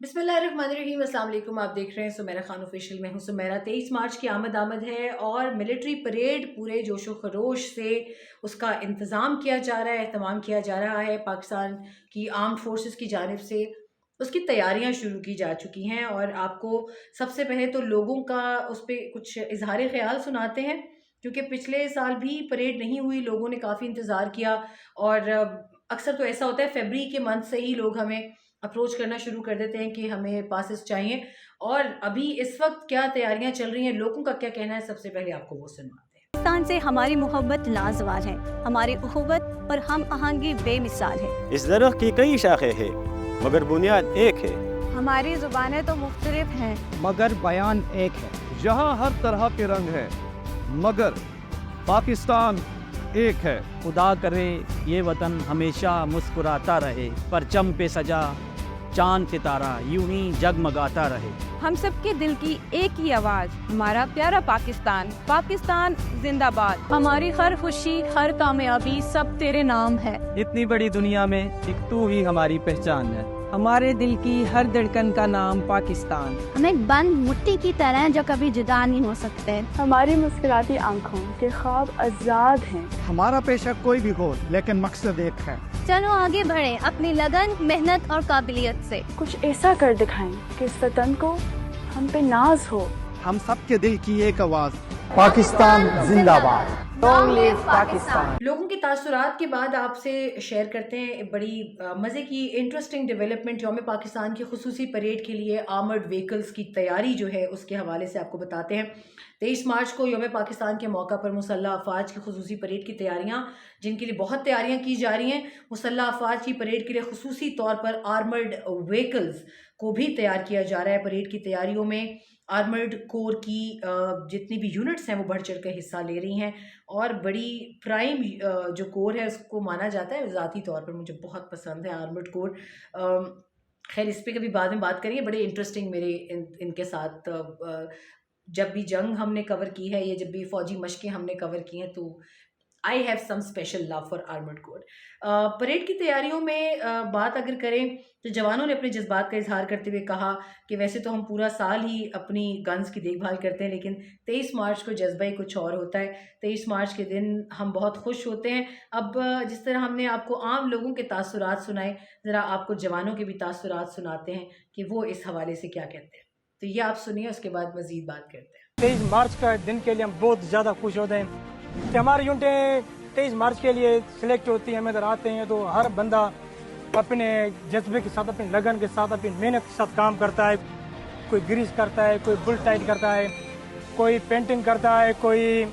बिस्मिल्लाहिर्रहमानिर्रहीम। अस्सलाम वालेकुम। आप देख रहे हैं सुमेरा खान ऑफिशियल में हूँ सुमेरा। 23 मार्च की आमद है और मिलिट्री परेड पूरे जोशो खरोश से उसका इंतज़ाम किया जा रहा है, एहतमाम किया जा रहा है। पाकिस्तान की आर्म्ड फोर्सेस की जानिब से उसकी तैयारियां शुरू की जा चुकी हैं और आपको सबसे पहले तो लोगों का उस पर कुछ इजहार ख्याल सुनाते हैं, क्योंकि पिछले साल भी परेड नहीं हुई, लोगों ने काफ़ी इंतज़ार किया। और अक्सर तो ऐसा होता है फरवरी के मंथ से ही लोग हमें अप्रोच करना शुरू कर देते हैं कि हमें पासेस चाहिए। और अभी इस वक्त क्या तैयारियां चल रही हैं, लोगों का क्या कहना है, सबसे पहले आपको वो सुनवाते हैं। पाकिस्तान से हमारी मोहब्बत लाजवाब है, हमारी उखुवत और हम आहंगी बेमिसाल है। इस दरख्त की कई शाखें हैं मगर बुनियाद एक है। हमारी जुबानें तो मुख्तलिफ हैं मगर बयान एक है। यहाँ हर तरह के रंग हैं मगर पाकिस्तान एक है। खुदा करे ये वतन हमेशा मुस्कुराता रहे, परचम पे सजा चांद सितारा यूं ही जगमगाता रहे। हम सबके दिल की एक ही आवाज़, हमारा प्यारा पाकिस्तान, पाकिस्तान जिंदाबाद। हमारी हर खुशी हर कामयाबी सब तेरे नाम है। इतनी बड़ी दुनिया में एक तू ही हमारी पहचान है। हमारे दिल की हर धड़कन का नाम पाकिस्तान। हम एक बंद मिट्टी की तरह हैं जो कभी जुदा नहीं हो सकते। हमारी मुस्कुराती आंखों के ख्वाब आजाद हैं। हमारा पेशा कोई भी हो लेकिन मकसद एक है। चलो आगे बढ़े अपनी लगन, मेहनत और काबिलियत से। कुछ ऐसा कर दिखाएं कि इस वतन को हम पे नाज हो। हम सबके दिल की एक आवाज, पाकिस्तान जिंदाबाद। Long live Pakistan. लोगों के तासुरात के बाद आपसे शेयर करते हैं बड़ी मज़े की इंटरेस्टिंग डेवलपमेंट यौम पाकिस्तान की खुसूसी परेड के लिए आर्मर्ड व्हीकल्स की तैयारी जो है उसके हवाले से आपको बताते हैं। 23 मार्च को यौम पाकिस्तान के मौका पर मुसल्लह अफवाज की खुसूसी परेड की तैयारियां, जिनके लिए बहुत तैयारियां की जा रही हैं। मुसल्लह अफवाज की परेड के लिए खुसूसी तौर पर आर्मर्ड व्हीकल्स को भी तैयार किया जा रहा है। परेड की तैयारियों में आर्मर्ड कोर की जितनी भी यूनिट्स हैं वो बढ़ चढ़ कर हिस्सा ले रही हैं और बड़ी प्राइम जो कोर है उसको माना जाता है। ज़ाती तौर पर मुझे बहुत पसंद है आर्मर्ड कोर। खैर इस पर कभी बाद में बात करेंगे। बड़े इंटरेस्टिंग मेरे इनके साथ जब भी जंग हमने कवर की है या जब भी फ़ौजी मशकें हमने कवर की हैं तो I have some special love for armoured corps. Parade की तैयारियों में बात अगर करें तो जवानों ने अपने जज्बात का इजहार करते हुए कहा कि वैसे तो हम पूरा साल ही अपनी गन्स की देखभाल करते हैं, लेकिन 23 मार्च को जज्बा ही कुछ और होता है। 23 मार्च के दिन हम बहुत खुश होते हैं। अब जिस तरह हमने आपको आम लोगों के तासुरात सुनाए, ज़रा आपको जवानों के भी तासुरात सुनाते हैं कि वो इस हवाले से क्या कहते हैं। तो ये आप सुनिए, उसके बाद मज़ीद बात करते हैं। 23 मार्च का दिन के लिए हम बहुत ज़्यादा खुश होते हैं कि हमारी यूनिटें 23 मार्च के लिए सिलेक्ट होती हैं। हम इधर आते हैं तो हर बंदा अपने जज्बे के साथ, अपनी लगन के साथ, अपनी मेहनत के साथ काम करता है। कोई ग्रीस करता है, कोई बुल टाइट करता है, कोई पेंटिंग करता है, कोई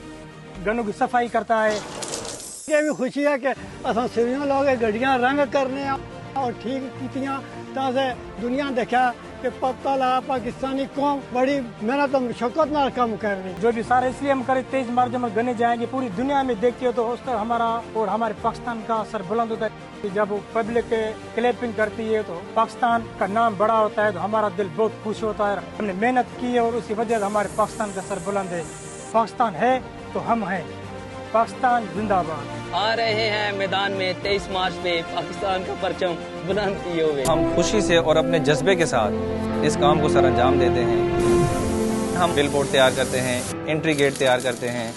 गनों की सफाई करता है। ये भी खुशी है कि असां सिवियों लोग गड्डियां रंग करने और ठीक कीतियां तासे दुनिया देखा कि पता लगा पाकिस्तानी कौम बड़ी मेहनत और मशक्कत नाल काम कर रही। जो भी सारे इसलिए हम करें 23 मार्च जब हम गने जाएंगे पूरी दुनिया में देखते हो तो उस तरह हमारा और हमारे पाकिस्तान का सर बुलंद होता है। जब वो पब्लिक क्लैपिंग करती है तो पाकिस्तान का नाम बड़ा होता है तो हमारा दिल बहुत खुश होता है। हमने मेहनत की है और उसी वजह से हमारे पाकिस्तान का सर बुलंद है। पाकिस्तान है तो हम हैं। पाकिस्तान जिंदाबाद। आ रहे हैं मैदान में 23 मार्च पे पाकिस्तान का परचम बुलंद किए हुए। हम खुशी से और अपने जज्बे के साथ इस काम को सर अंजाम देते हैं। हम बिल बोर्ड तैयार करते हैं, एंट्री गेट तैयार करते हैं।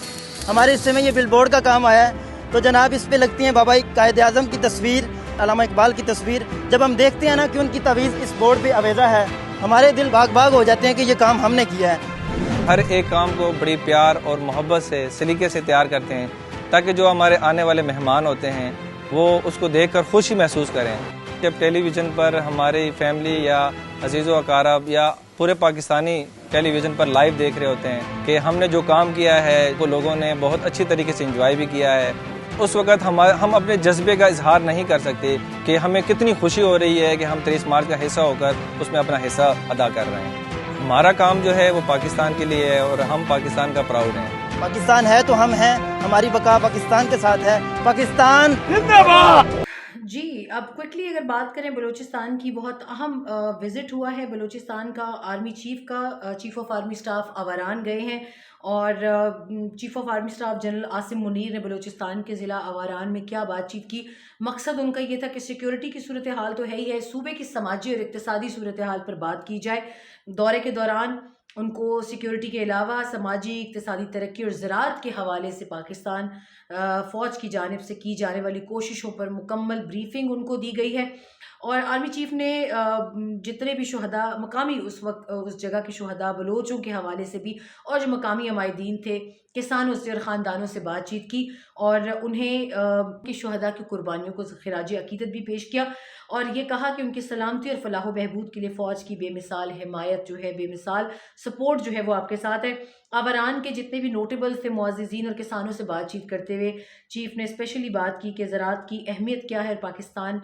हमारे हिस्से में ये बिल बोर्ड का काम आया है तो जनाब इस पे लगती है बाबा कायद आज़म की तस्वीर, अल्लामा इकबाल की तस्वीर। जब हम देखते हैं ना कि उनकी तवीज़ इस बोर्ड पे अवेजा है, हमारे दिल बाग बाग हो जाते हैं कि ये काम हमने किया है। हर एक काम को बड़ी प्यार और मोहब्बत से सलीके से तैयार करते हैं ताकि जो हमारे आने वाले मेहमान होते हैं वो उसको देखकर खुशी महसूस करें। जब टेलीविज़न पर हमारी फैमिली या अजीज़ व अकारब या पूरे पाकिस्तानी टेलीविज़न पर लाइव देख रहे होते हैं कि हमने जो काम किया है वो लोगों ने बहुत अच्छी तरीके से एंजॉय भी किया है, उस वक़्त हम अपने जज्बे का इजहार नहीं कर सकते कि हमें कितनी खुशी हो रही है कि हम 23 मार्च का हिस्सा होकर उसमें अपना हिस्सा अदा कर रहे हैं। हमारा काम जो है वो पाकिस्तान के लिए है और हम पाकिस्तान का प्राउड हैं। पाकिस्तान है तो हम हैं, हमारी बका पाकिस्तान के साथ है। पाकिस्तान जिंदाबाद। जी, अब क्विकली अगर बात करें बलूचिस्तान की, बहुत अहम विज़िट हुआ है बलूचिस्तान का। Army chief of army staff Awaran गए हैं اور chief of army staff general Asim Munir نے بلوچستان کے ضلع آواران میں کیا بات چیت کی. مقصد ان کا یہ تھا کہ سیکیورٹی کی صورتحال تو ہے ہی ہے، صوبے کی سماجی اور اقتصادی صورتحال پر بات کی جائے. دورے کے دوران ان کو سیکیورٹی کے علاوہ سماجی اقتصادی ترقی اور زراعت کے حوالے سے پاکستان فوج کی جانب سے کی جانے والی کوششوں پر مکمل بریفنگ ان کو دی گئی ہے. اور آرمی چیف نے جتنے بھی شہداء مقامی اس جگہ کے شہداء بلوچوں کے حوالے سے بھی اور جو مقامی عمائدین تھے، کسانوں سے اور خاندانوں سے بات چیت کی اور انہیں کی شہداء کی قربانیوں کو خراج عقیدت بھی پیش کیا اور یہ کہا کہ ان کی سلامتی اور فلاح و بہبود کے لیے فوج کی بے مثال حمایت جو ہے، بے مثال سپورٹ جو ہے وہ آپ کے ساتھ ہے. آوران کے جتنے بھی نوٹیبل تھے معززین اور کسانوں سے بات چیت کرتے ہوئے چیف نے اسپیشلی بات کی کہ زراعت کی اہمیت کیا ہے. پاکستان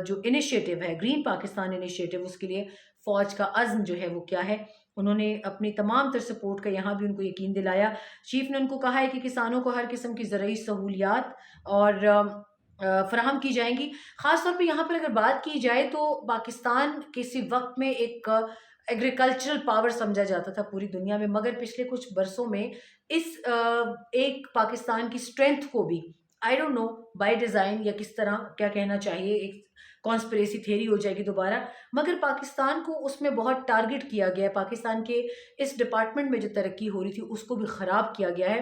جو انیشیٹو ہے گرین پاکستان انیشیٹو، اس کے لیے فوج کا عزم جو ہے وہ کیا ہے. انہوں نے اپنی تمام تر سپورٹ کا یہاں بھی ان کو یقین دلایا. چیف نے ان کو کہا ہے کہ کسانوں کو ہر قسم کی زرعی سہولیات اور فراہم کی جائیں گی. خاص طور پہ یہاں پر اگر بات کی جائے تو پاکستان کسی وقت میں ایک ایگریکلچرل پاور سمجھا جاتا تھا پوری دنیا میں، مگر پچھلے کچھ برسوں میں اس ایک پاکستان کی اسٹرینتھ کو بھی I don't know by design یا کس طرح کیا کہنا چاہیے، ایک کانسپریسی تھیوری ہو جائے گی دوبارہ، مگر پاکستان کو اس میں بہت ٹارگٹ کیا گیا ہے. پاکستان کے اس ڈپارٹمنٹ میں جو ترقی ہو رہی تھی اس کو بھی خراب کیا گیا ہے.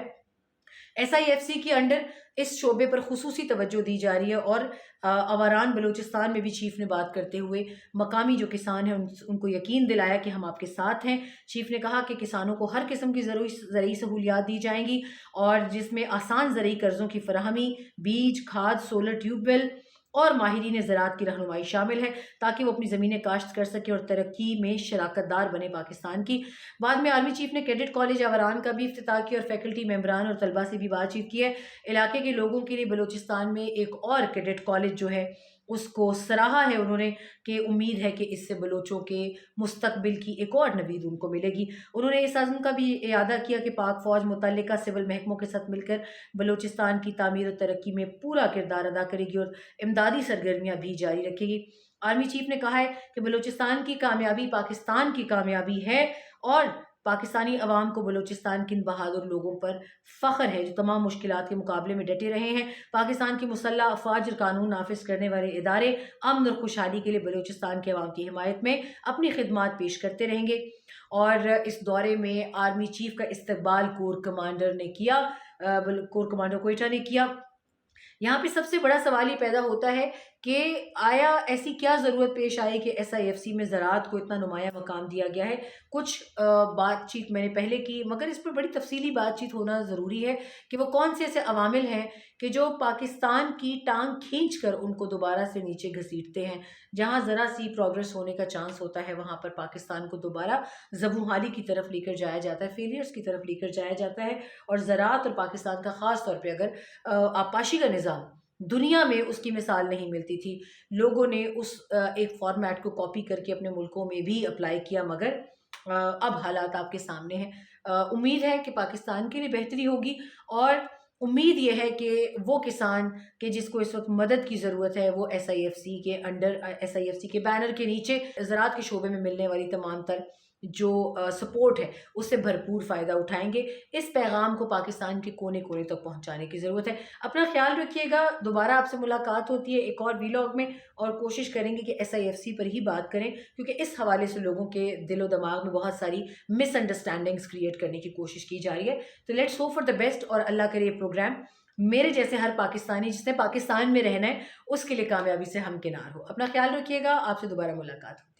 SIFC کے انڈر اس شعبے پر خصوصی توجہ دی جا رہی ہے اور آواران بلوچستان میں بھی چیف نے بات کرتے ہوئے مقامی جو کسان ہیں ان کو یقین دلایا کہ ہم آپ کے ساتھ ہیں. چیف نے کہا کہ کسانوں کو ہر قسم کی زرعی سہولیات دی جائیں گی اور جس میں آسان زرعی قرضوں کی فراہمی، بیج، کھاد، سولر ٹیوب ویل اور ماہرین زراعت کی رہنمائی شامل ہے تاکہ وہ اپنی زمینیں کاشت کر سکے اور ترقی میں شراکت دار بنے پاکستان کی. بعد میں آرمی چیف نے کیڈٹ کالج آوران کا بھی افتتاح کیا اور فیکلٹی ممبران اور طلباء سے بھی بات چیت کی ہے. علاقے کے لوگوں کے لیے بلوچستان میں ایک اور کیڈٹ کالج جو ہے اس کو سراہا ہے انہوں نے کہ امید ہے کہ اس سے بلوچوں کے مستقبل کی ایک اور نوید ان کو ملے گی. انہوں نے اس عزم کا بھی اعادہ کیا کہ پاک فوج متعلقہ سول محکموں کے ساتھ مل کر بلوچستان کی تعمیر و ترقی میں پورا کردار ادا کرے گی اور امدادی سرگرمیاں بھی جاری رکھے گی. آرمی چیف نے کہا ہے کہ بلوچستان کی کامیابی پاکستان کی کامیابی ہے اور پاکستانی عوام کو بلوچستان کے ان بہادر لوگوں پر فخر ہے جو تمام مشکلات کے مقابلے میں ڈٹے رہے ہیں. پاکستان کی مسلح افواج اور قانون نافذ کرنے والے ادارے امن اور خوشحالی کے لیے بلوچستان کے عوام کی حمایت میں اپنی خدمات پیش کرتے رہیں گے. اور اس دورے میں آرمی چیف کا استقبال کور کمانڈر نے کیا، کور کمانڈر کوئٹہ نے کیا. یہاں پہ سب سے بڑا سوال یہ پیدا ہوتا ہے کہ آیا ایسی کیا ضرورت پیش آئی کہ SIFC میں زراعت کو اتنا نمایاں مقام دیا گیا ہے. کچھ بات چیت میں نے پہلے کی مگر اس پر بڑی تفصیلی بات چیت ہونا ضروری ہے کہ وہ کون سے ایسے عوامل ہیں کہ جو پاکستان کی ٹانگ کھینچ کر ان کو دوبارہ سے نیچے گھسیٹتے ہیں. جہاں ذرا سی پروگرس ہونے کا چانس ہوتا ہے وہاں پر پاکستان کو دوبارہ زبوں کی طرف لے کر جایا جاتا ہے، فیلئرز کی طرف لے کر جایا جاتا ہے. اور زراعت اور پاکستان کا خاص طور پہ اگر آبپاشی کا نظام دنیا میں اس کی مثال نہیں ملتی تھی، لوگوں نے اس ایک فارمیٹ کو کاپی کر کے اپنے ملکوں میں بھی اپلائی کیا مگر اب حالات آپ کے سامنے ہیں. امید ہے کہ پاکستان کے لیے بہتری ہوگی اور امید یہ ہے کہ وہ کسان کہ جس کو اس وقت مدد کی ضرورت ہے وہ SIFC کے انڈر SIFC کے بینر کے نیچے زراعت کے شعبے میں ملنے والی تمام تر جو سپورٹ ہے اس سے بھرپور فائدہ اٹھائیں گے. اس پیغام کو پاکستان کے کونے کونے تک پہنچانے کی ضرورت ہے. اپنا خیال رکھیے گا. دوبارہ آپ سے ملاقات ہوتی ہے ایک اور ویلاگ میں اور کوشش کریں گے کہ SIFC پر ہی بات کریں کیونکہ اس حوالے سے لوگوں کے دل و دماغ میں بہت ساری مس انڈرسٹینڈنگز کریٹ کرنے کی کوشش کی جا رہی ہے. تو let's hope for the best اور اللہ کرے یہ پروگرام میرے جیسے ہر پاکستانی جس نے پاکستان میں رہنا ہے اس کے لیے کامیابی سے ہمکنار ہو. اپنا خیال رکھیے گا. آپ سے دوبارہ ملاقات ہو.